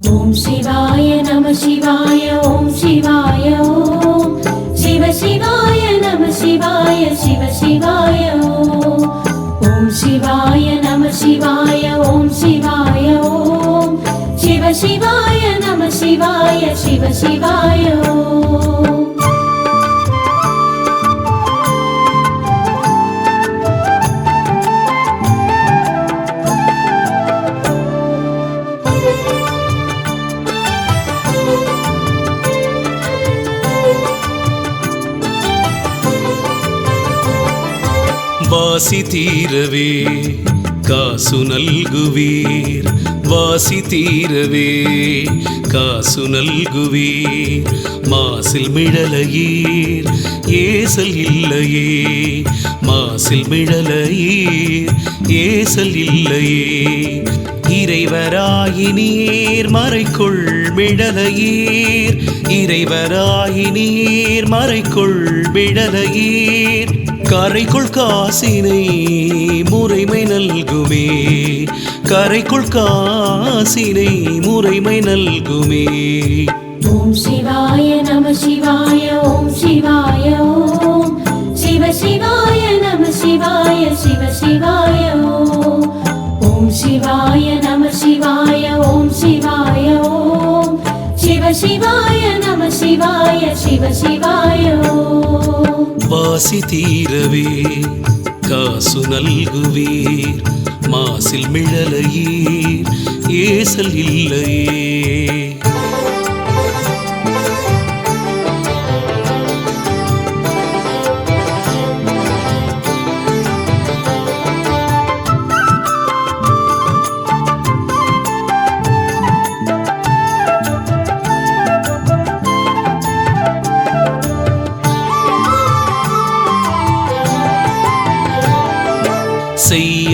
ஓம் சிவாய நம சிவாய ஓம் சிவாய ஓம் சிவ சிவாய நம சிவாய சிவ சிவாய ஓம் சிவாய நம சிவாய ஓம் சிவாய ஓம் சிவ சிவாய நம சிவாய சிவ சிவாய ஓம் வாசி தீரவே காசு நல்குவீர் வாசி தீரவே காசு நல்குவீர் மாசில் மிழலையீர் ஏசல் இல்லையே மாசில் மிழலையீர் ஏசல் இல்லையே இறைவராயினீர் மறைக்குள் மிழலையீர் இறைவராயினீர் மறைக்குள் மிழலையீர் கரைக்குள் காசினை முறைமை நல்குமே கரைக்குள் காசினை முறைமை நல்குமே ஓம் சிவாய நம சிவாய ஓம் சிவாய ஓம் சிவ சிவாய நம சிவாய சிவ சிவாய ஓம் சிவாய நம சிவாய ஓம் சிவாய ஓம் சிவ சிவாய நம சிவாய சிவ சிவாய வாசி தீரவே காசு நல்குவீர் மாசில் மிழலையீர் ஏசல் இல்லையே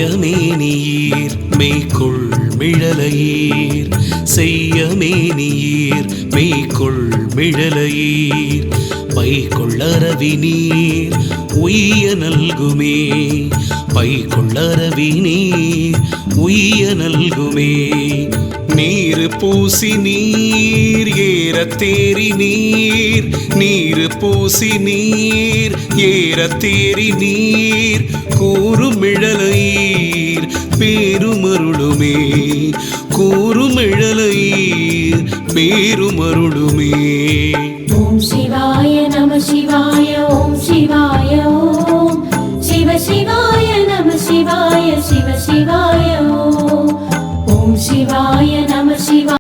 செய்யமேனியீர் மெய்க்குள் மிழலையீர் செய்யமேனியீர் மெய்க்குள் மிழலையீர் பைக்குள்ளரவி நீர் உய்ய நல்குமே பைக்குள்ளரவி நீர் உய்ய நல்குமே நீர் பூசி நீர் ஏறத்தேறி நீர் நீர் பூசி நீர் ஏறத்தேறி நீர் கூறுமிழலையீர் பேருமருளுமே கூறுமிழலையீர் பேருமருளுமே